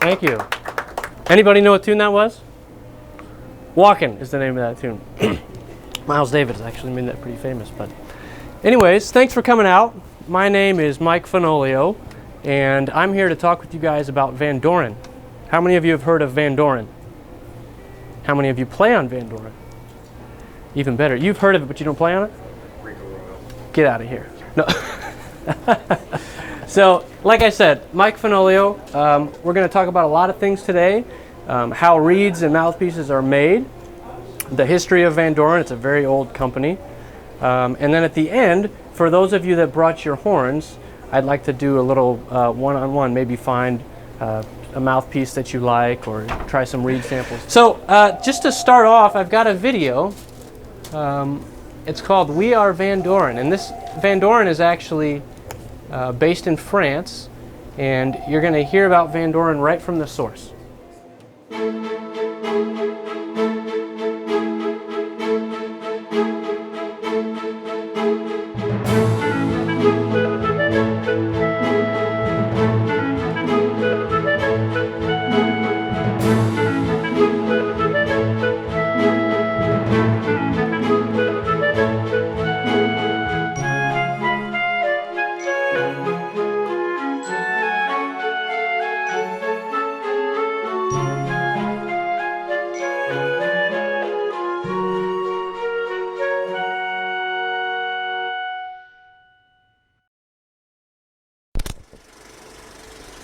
Thank you. Anybody know what tune that was? Walkin' is the name of that tune. Miles Davis actually made that pretty famous. But anyways, thanks for coming out. My name is Mike Fenoglio, and I'm here to talk with you guys about Vandoren. How many of you have heard of Vandoren? How many of you play on Vandoren? Even better. You've heard of it, but you don't play on it? Get out of here. No. So, like I said, Mike Fenoglio, we're going to talk about a lot of things today. How reeds and mouthpieces are made, the history of Vandoren, it's a very old company. And then at the end, for those of you that brought your horns, I'd like to do a little one-on-one, maybe find a mouthpiece that you like or try some reed samples. So just to start off, I've got a video. It's called We Are Vandoren, and this Vandoren is actually based in France, and you're going to hear about Vandoren right from the source.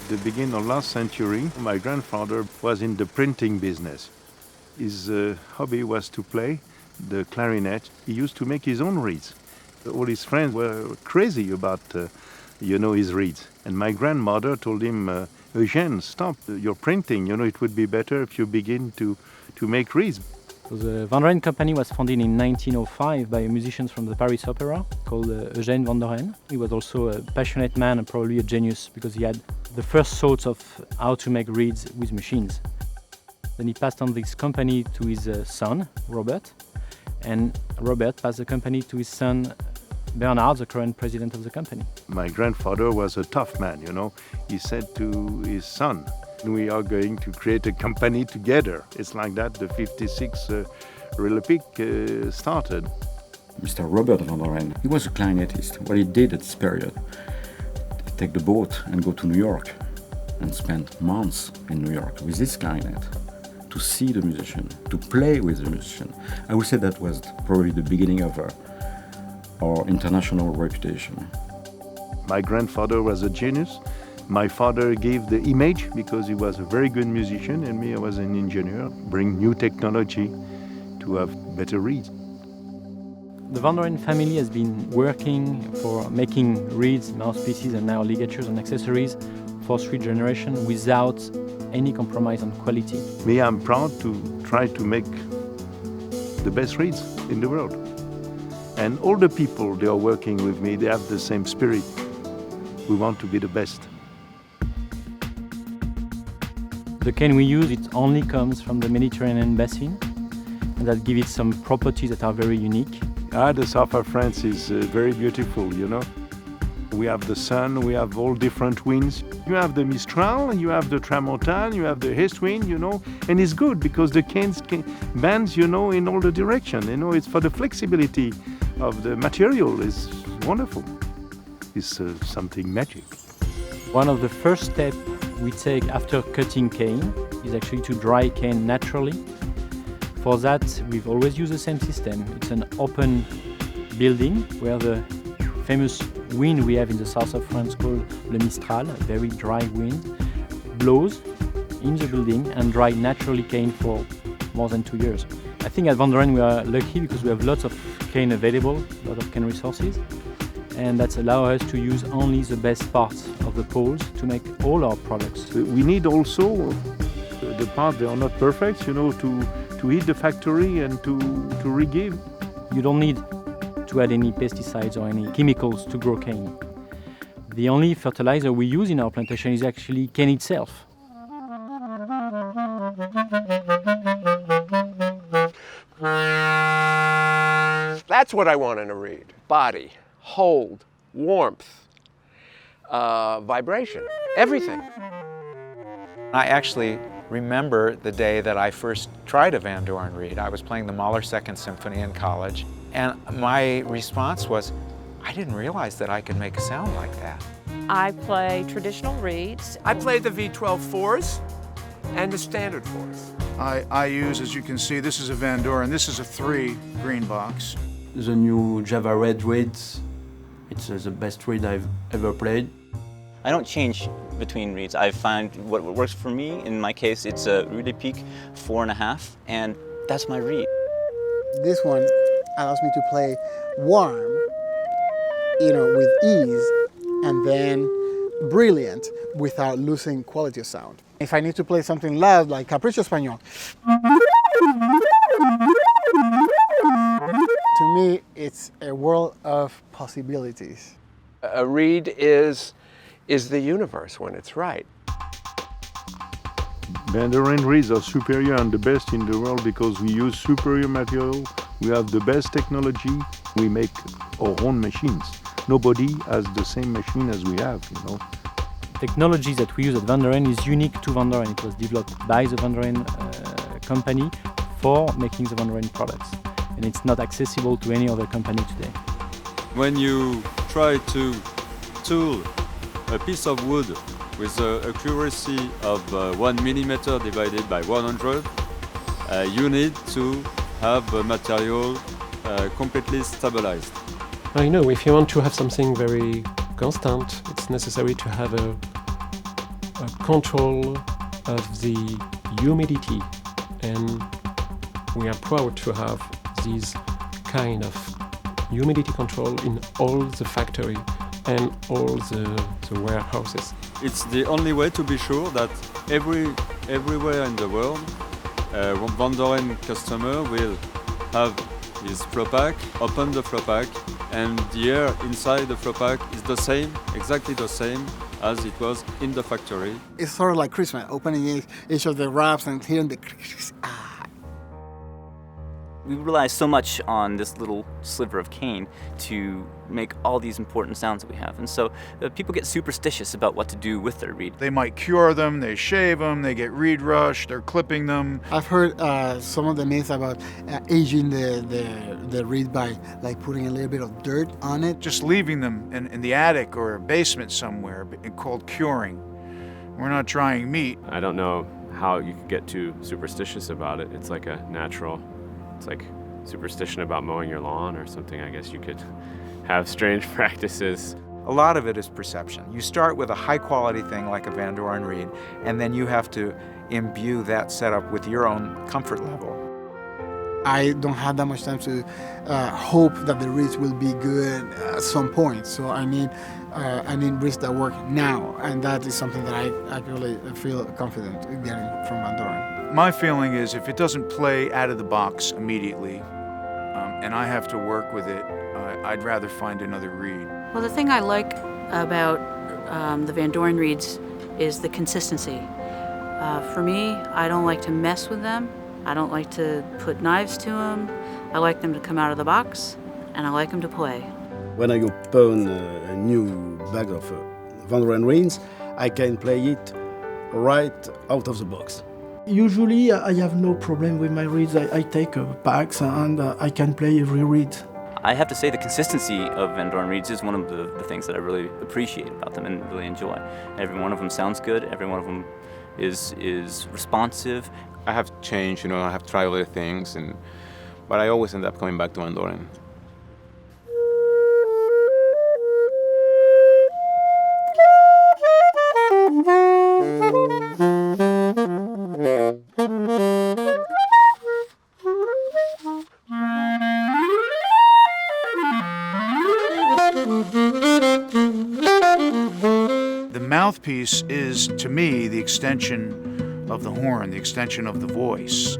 The beginning of last century, my grandfather was in the printing business. His hobby was to play the clarinet. He used to make his own reeds. All his friends were crazy about, his reeds. And my grandmother told him, Eugène, stop your printing. It would be better if you begin to make reeds. So the Vandoren company was founded in 1905 by a musician from the Paris Opera called Eugène Vandoren. He was also a passionate man and probably a genius because he had the first thoughts of how to make reeds with machines. Then he passed on this company to his son, Robert, and Robert passed the company to his son, Bernard, the current president of the company. My grandfather was a tough man, He said to his son, we are going to create a company together. It's like that the 56 République started. Mr. Robert Vandoren, he was a clarinetist. What he did at this period, take the boat and go to New York and spend months in New York with this clarinet to see the musician, to play with the musician. I would say that was probably the beginning of our international reputation. My grandfather was a genius. My father gave the image because he was a very good musician, and me, I was an engineer, bring new technology to have better reeds. The Vandoren family has been working for making reeds, mouthpieces and now ligatures and accessories for 3 generations without any compromise on quality. Me, I'm proud to try to make the best reeds in the world. And all the people they are working with me, they have the same spirit. We want to be the best. The cane we use, it only comes from the Mediterranean basin, and that gives it some properties that are very unique. The south of France is very beautiful, We have the sun, we have all different winds. You have the Mistral, you have the Tramontane, you have the East wind, and it's good because the canes bends, in all the direction. It's for the flexibility of the material is wonderful. It's something magic. One of the first steps we take after cutting cane is actually to dry cane naturally. For that, we've always used the same system. It's an open building where the famous wind we have in the south of France called le Mistral, a very dry wind, blows in the building and dry naturally cane for more than 2 years. I think at Vandoren we are lucky because we have lots of cane available, a lot of cane resources, and that's allows us to use only the best parts of the poles to make all our products. We need also the parts that are not perfect, to heat the factory and to re-give. You don't need to add any pesticides or any chemicals to grow cane. The only fertilizer we use in our plantation is actually cane itself. That's what I want in a reed. Body, hold, warmth, vibration, everything. I actually remember the day that I first tried a Vandoren Reed. I was playing the Mahler Second Symphony in college, and my response was, I didn't realize that I could make a sound like that. I play traditional reeds. I play the V12 fours and the standard fours. I use, as you can see, this is a Vandoren. This is a 3 green box. The new Java Red reeds, it's the best reed I've ever played. I don't change between reeds. I find what works for me. In my case, it's a Reed Peak 4.5, and that's my reed. This one allows me to play warm, with ease, and then brilliant without losing quality of sound. If I need to play something loud like Capricho Español, to me, it's a world of possibilities. A reed is the universe when it's right. Vandoren Reeds are superior and the best in the world because we use superior material, we have the best technology, we make our own machines. Nobody has the same machine as we have, Technology that we use at Vandoren is unique to Vandoren. It was developed by the Vandoren company for making the Vandoren products. And it's not accessible to any other company today. When you try to tool a piece of wood with an accuracy of 1 millimeter divided by 100, you need to have the material completely stabilized. I know if you want to have something very constant, it's necessary to have a control of the humidity, and we are proud to have this kind of humidity control in all the factory and all the warehouses. It's the only way to be sure that everywhere in the world, Vandoren customer will have his flow pack, open the flow pack, and the air inside the flow pack is the same, exactly the same as it was in the factory. It's sort of like Christmas, opening each of the wraps and hearing the We rely so much on this little sliver of cane to make all these important sounds that we have. And so people get superstitious about what to do with their reed. They might cure them, they shave them, they get reed rush, they're clipping them. I've heard some of the myths about aging the reed by like putting a little bit of dirt on it. Just leaving them in the attic or a basement somewhere, called curing. We're not trying meat. I don't know how you could get too superstitious about it. It's like a natural, it's like superstition about mowing your lawn or something. I guess you could have strange practices. A lot of it is perception. You start with a high-quality thing like a Vandoren Reed, and then you have to imbue that setup with your own comfort level. I don't have that much time to hope that the reeds will be good at some point. So I need reeds that work now, and that is something that I really feel confident in getting from Vandoren. My feeling is if it doesn't play out of the box immediately, and I have to work with it, I'd rather find another reed. Well, the thing I like about the Vandoren reeds is the consistency. For me, I don't like to mess with them. I don't like to put knives to them. I like them to come out of the box, and I like them to play. When I open a new bag of Vandoren Reeds, I can play it right out of the box. Usually I have no problem with my reeds. I take packs and I can play every reed. I have to say the consistency of Vandoren reeds is one of the things that I really appreciate about them and really enjoy. Every one of them sounds good. Every one of them is responsive. I have changed, I have tried other things, but I always end up coming back to Vandoren. The mouthpiece is, to me, the extension of the horn, the extension of the voice.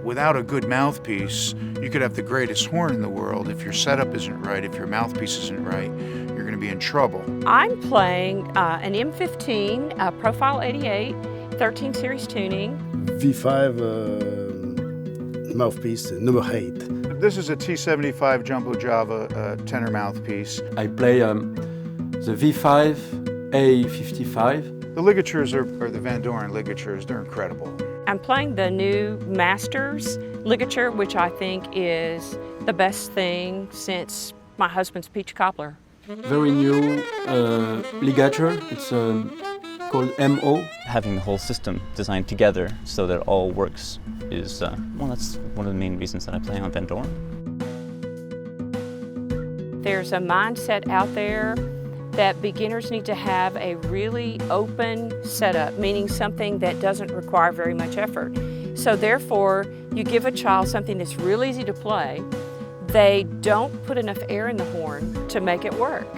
Without a good mouthpiece, you could have the greatest horn in the world. If your setup isn't right, if your mouthpiece isn't right, you're going to be in trouble. I'm playing an M15 Profile 88, 13 series tuning. V5 mouthpiece number 8. This is a T75 Jumbo Java tenor mouthpiece. I play the V5 A55 The ligatures are the Vandoren ligatures, they're incredible. I'm playing the new Masters ligature, which I think is the best thing since my husband's peach cobbler. Very new ligature. It's called MO. Having the whole system designed together so that it all works is, well, that's one of the main reasons that I play on Vandoren. There's a mindset out there that beginners need to have a really open setup, meaning something that doesn't require very much effort. So therefore, you give a child something that's real easy to play. They don't put enough air in the horn to make it work.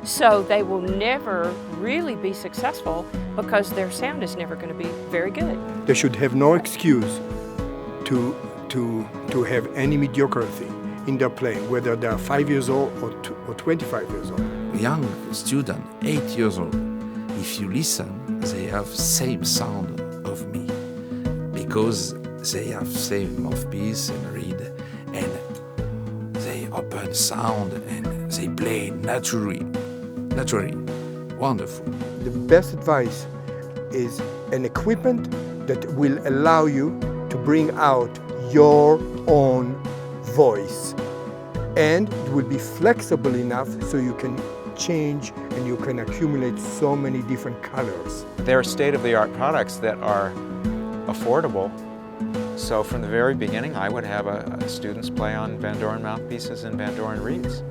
So they will never really be successful because their sound is never going to be very good. They should have no excuse to have any mediocrity in their playing, whether they are 5 years old or 25 years old. Young student, 8 years old, if you listen, they have same sound of me because they have same mouthpiece and reed, and they open sound and they play naturally, wonderful. The best advice is an equipment that will allow you to bring out your own voice, and it will be flexible enough so you can change and you can accumulate so many different colors. There are state-of-the-art products that are affordable. So from the very beginning, I would have students play on Vandoren mouthpieces and Vandoren reeds.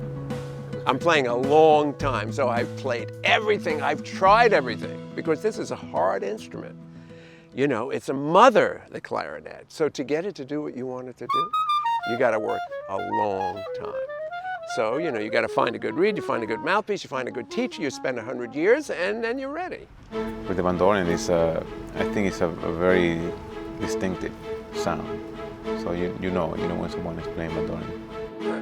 I'm playing a long time, so I've played everything. I've tried everything because this is a hard instrument. You know, it's a mother, the clarinet. So to get it to do what you want it to do, you got to work a long time. So, you know, you got to find a good reed, you find a good mouthpiece, you find a good teacher, you spend 100 years, and then you're ready. With the Vandoren, I think it's a very distinctive sound. So you know when someone is playing Vandoren.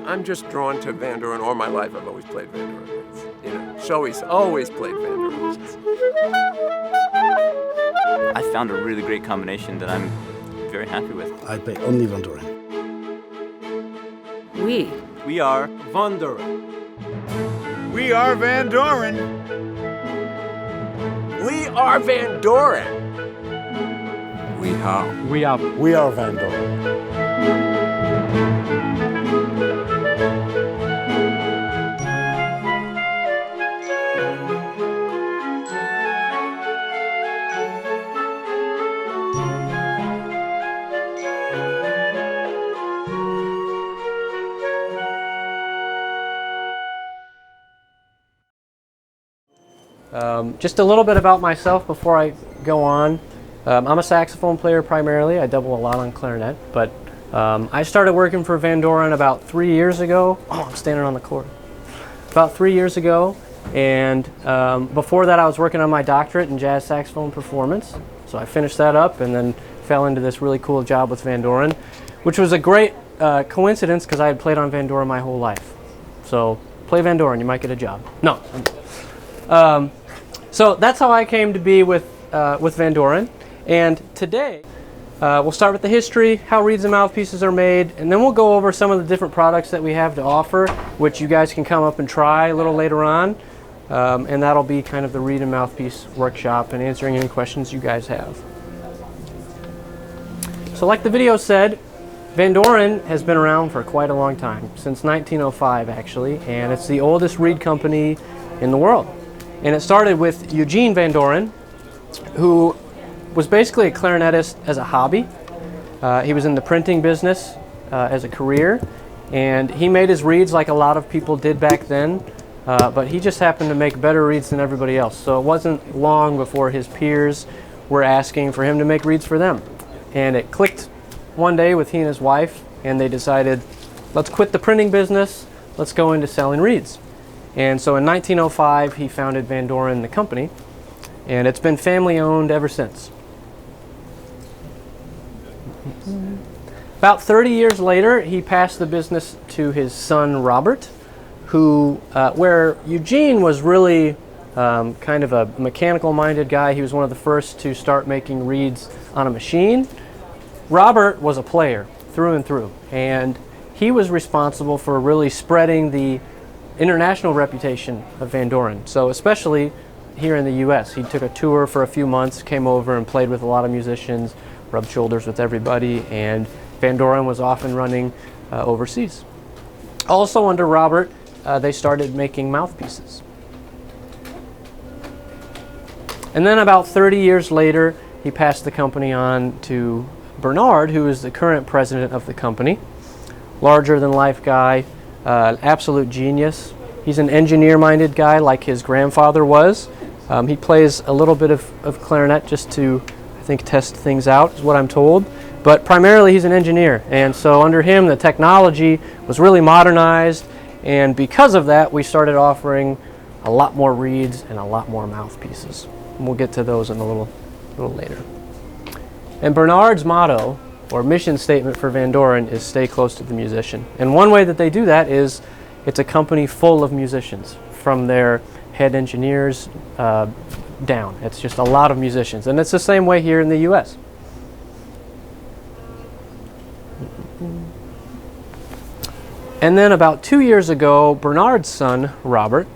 I'm just drawn to Vandoren. All my life I've always played Vandoren reeds. You know, Shoei's always played Vandoren reeds. I found a really great combination that I'm very happy with. I play only Vandoren. We are Vandoren. We are Vandoren. We are Vandoren. We are Vandoren. Just a little bit about myself before I go on. I'm a saxophone player primarily. I double a lot on clarinet, but I started working for Vandoren about 3 years ago. Oh, I'm standing on the cord. About 3 years ago, and before that I was working on my doctorate in jazz saxophone performance. So I finished that up and then fell into this really cool job with Vandoren, which was a great coincidence because I had played on Vandoren my whole life. So play Vandoren, you might get a job. No. So that's how I came to be with Vandoren. And today, we'll start with the history, how reeds and mouthpieces are made, and then we'll go over some of the different products that we have to offer, which you guys can come up and try a little later on. And that'll be kind of the reed and mouthpiece workshop and answering any questions you guys have. So like the video said, Vandoren has been around for quite a long time, since 1905 actually, and it's the oldest reed company in the world. And it started with Eugene Vandoren, who was basically a clarinetist as a hobby. He was in the printing business as a career, and he made his reeds like a lot of people did back then, but he just happened to make better reeds than everybody else. So it wasn't long before his peers were asking for him to make reeds for them. And it clicked one day with he and his wife, and they decided, let's quit the printing business, let's go into selling reeds. And so in 1905, he founded Vandoren, the company, and it's been family owned ever since. About 30 years later, he passed the business to his son, Robert, who, where Eugene was really kind of a mechanical-minded guy. He was one of the first to start making reeds on a machine. Robert was a player through and through, and he was responsible for really spreading the international reputation of Vandoren. So especially here in the US. He took a tour for a few months, came over and played with a lot of musicians, rubbed shoulders with everybody, and Vandoren was off and running overseas. Also under Robert, they started making mouthpieces. And then about 30 years later, he passed the company on to Bernard, who is the current president of the company. Larger than life guy, absolute genius. He's an engineer-minded guy like his grandfather was. He plays a little bit of clarinet just to, I think, test things out, is what I'm told. But primarily he's an engineer, and so under him the technology was really modernized, and because of that we started offering a lot more reeds and a lot more mouthpieces. And we'll get to those in a little later. And Bernard's motto, or mission statement for Vandoren, is stay close to the musician. And one way that they do that is it's a company full of musicians, from their head engineers down. It's just a lot of musicians, and it's the same way here in the US. And then about 2 years ago, Bernard's son, Robert,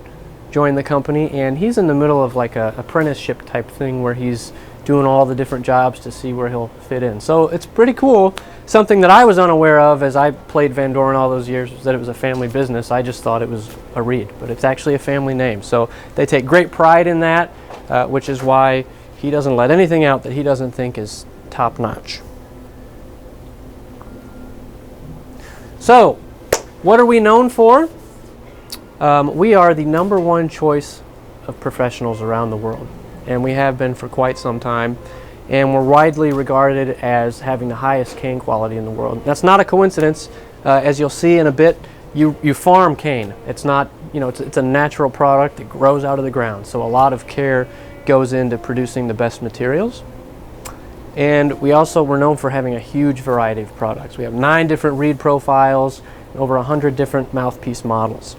joined the company, and he's in the middle of like a apprenticeship type thing where he's doing all the different jobs to see where he'll fit in. So it's pretty cool. Something that I was unaware of as I played Vandoren all those years was that it was a family business. I just thought it was a reed, but it's actually a family name. So they take great pride in that, which is why he doesn't let anything out that he doesn't think is top notch. So, what are we known for? We are the #1 choice of professionals around the world, and we have been for quite some time, and we're widely regarded as having the highest cane quality in the world. That's not a coincidence. As you'll see in a bit, you farm cane. It's not, it's a natural product that grows out of the ground, so a lot of care goes into producing the best materials. And we're known for having a huge variety of products. We have 9 different reed profiles, over 100 different mouthpiece models.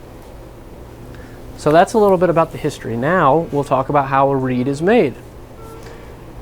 So that's a little bit about the history. Now we'll talk about how a reed is made.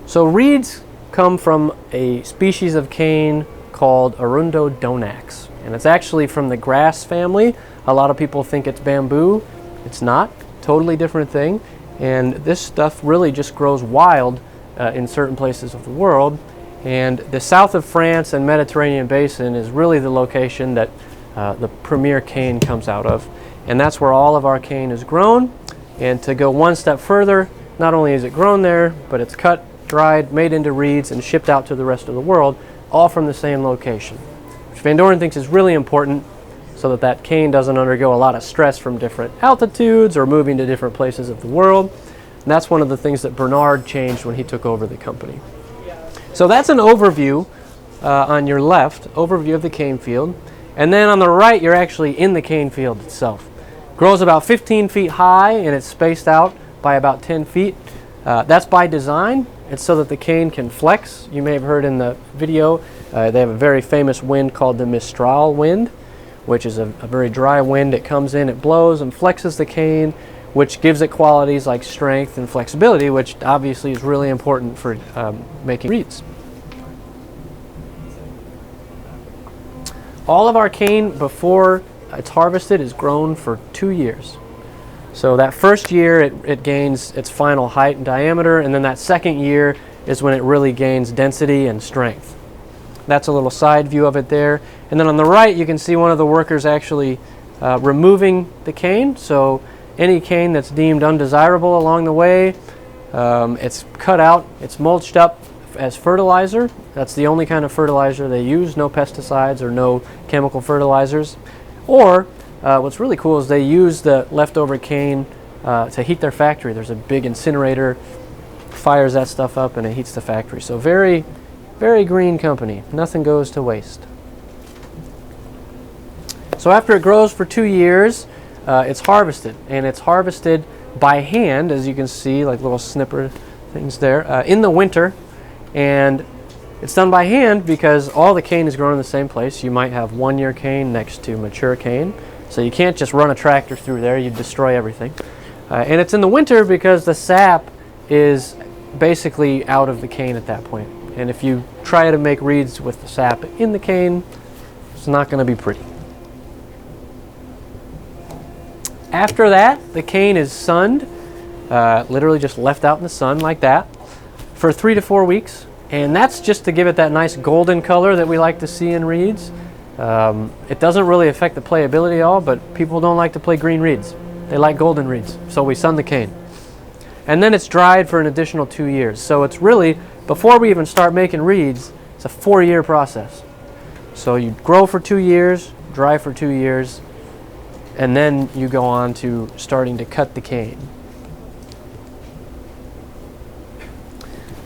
So reeds come from a species of cane called Arundodonax, and it's actually from the grass family. A lot of people think it's bamboo. It's not. Totally different thing. And this stuff really just grows wild in certain places of the world. And the south of France and Mediterranean basin is really the location that the premier cane comes out of. And that's where all of our cane is grown. And to go one step further, not only is it grown there, but it's cut, dried, made into reeds, and shipped out to the rest of the world, all from the same location. Which Vandoren thinks is really important so that that cane doesn't undergo a lot of stress from different altitudes or moving to different places of the world. And that's one of the things that Bernard changed when he took over the company. So that's an overview on your left, overview of the cane field. And then on the right, you're actually in the cane field itself. Grows about 15 feet high, and it's spaced out by about 10 feet. That's by design. It's so that the cane can flex. You may have heard in the video, they have a very famous wind called the Mistral wind, which is a very dry wind. It comes in, it blows and flexes the cane, which gives it qualities like strength and flexibility, which obviously is really important for making reeds. All of our cane before it's harvested is grown for 2 years. So that first year it gains its final height and diameter, and then that second year is when it really gains density and strength. That's a little side view of it there. And then on the right you can see one of the workers actually removing the cane. So any cane that's deemed undesirable along the way, it's cut out, it's mulched up as fertilizer. That's the only kind of fertilizer they use, no pesticides or no chemical fertilizers. Or what's really cool is they use the leftover cane to heat their factory. There's a big incinerator, fires that stuff up and it heats the factory. So very, very green company. Nothing goes to waste. So after it grows for 2 years, it's harvested, and it's harvested by hand, as you can see, like little snipper things there, in the winter. And it's done by hand because all the cane is grown in the same place. You might have 1-year cane next to mature cane, so you can't just run a tractor through there, you'd destroy everything. And it's in the winter because the sap is basically out of the cane at that point. And if you try to make reeds with the sap in the cane, it's not going to be pretty. After that, the cane is sunned literally just left out in the sun like that for 3 to 4 weeks. And that's just to give it that nice golden color that we like to see in reeds. It doesn't really affect the playability at all, but people don't like to play green reeds. They like golden reeds, so we sun the cane. And then it's dried for an additional 2 years. So it's really, before we even start making reeds, it's a 4-year process. So you grow for 2 years, dry for 2 years, and then you go on to starting to cut the cane.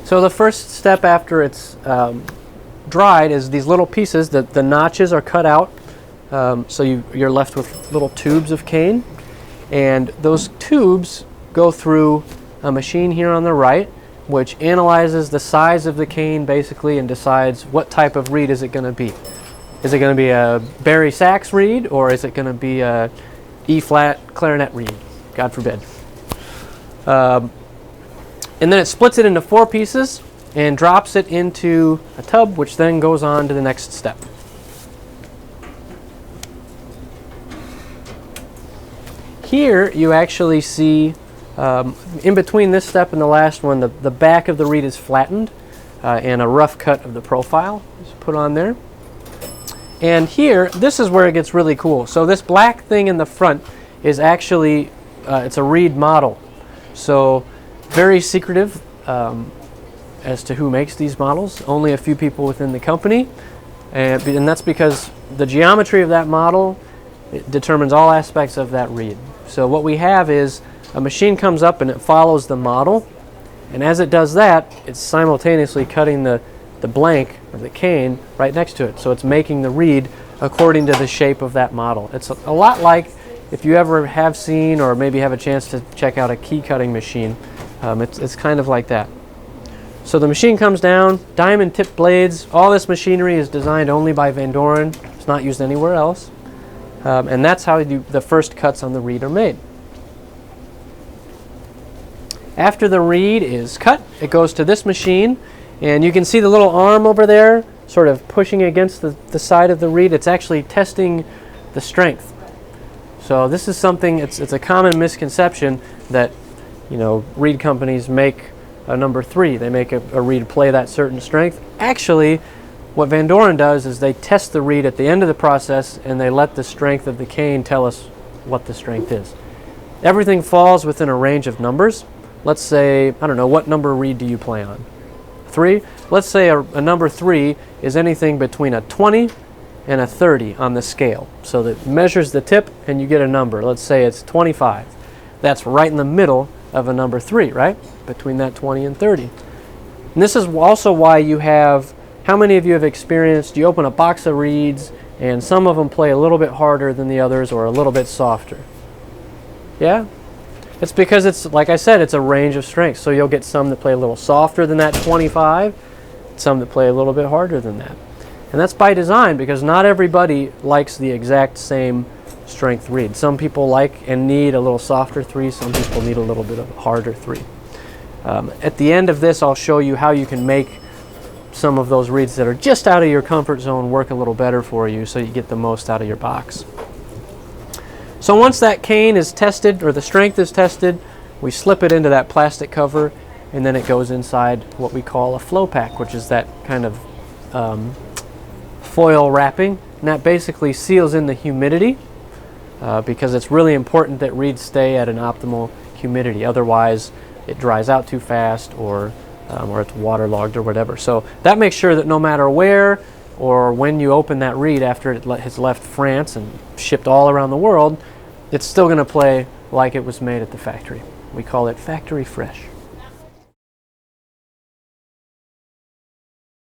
So the first step after it's dried is these little pieces, the notches are cut out, so you're left with little tubes of cane, and those tubes go through a machine here on the right, which analyzes the size of the cane basically and decides what type of reed is it going to be. Is it going to be a Barry sax reed, or is it going to be a E-flat clarinet reed? God forbid. And then it splits it into 4 pieces and drops it into a tub, which then goes on to the next step. Here you actually see, in between this step and the last one, the back of the reed is flattened and a rough cut of the profile is put on there. And here, this is where it gets really cool. So this black thing in the front is actually, it's a reed model. So very secretive as to who makes these models. Only a few people within the company. And that's because the geometry of that model, it determines all aspects of that reed. So what we have is a machine comes up and it follows the model. And as it does that, it's simultaneously cutting the blank of the cane right next to it. So it's making the reed according to the shape of that model. It's a lot like if you ever have seen or maybe have a chance to check out a key cutting machine. It's kind of like that. So the machine comes down, diamond tipped blades. All this machinery is designed only by Vandoren. It's not used anywhere else. And that's how the first cuts on the reed are made. After the reed is cut, it goes to this machine. And you can see the little arm over there sort of pushing against the side of the reed. It's actually testing the strength. So this is something, it's a common misconception that, you know, reed companies make a number 3. They make a reed play that certain strength. Actually, what Vandoren does is they test the reed at the end of the process and they let the strength of the cane tell us what the strength is. Everything falls within a range of numbers. Let's say, I don't know, what number reed do you play on? 3? Let's say a number 3 is anything between a 20 and a 30 on the scale. So that measures the tip and you get a number. Let's say it's 25. That's right in the middle of a number 3, right? Between that 20 and 30. And this is also why you have, how many of you have experienced, you open a box of reeds and some of them play a little bit harder than the others or a little bit softer? Yeah? It's because it's, like I said, it's a range of strengths. So you'll get some that play a little softer than that 25, some that play a little bit harder than that. And that's by design because not everybody likes the exact same strength reed. Some people like and need a little softer 3, some people need a little bit of a harder 3. At the end of this, I'll show you how you can make some of those reeds that are just out of your comfort zone work a little better for you so you get the most out of your box. So once that cane is tested, or the strength is tested, we slip it into that plastic cover, and then it goes inside what we call a flow pack, which is that kind of foil wrapping. And that basically seals in the humidity, because it's really important that reeds stay at an optimal humidity. Otherwise, it dries out too fast, or it's waterlogged or whatever. So that makes sure that no matter where or when you open that reed after it has left France and shipped all around the world, it's still going to play like it was made at the factory. We call it factory fresh.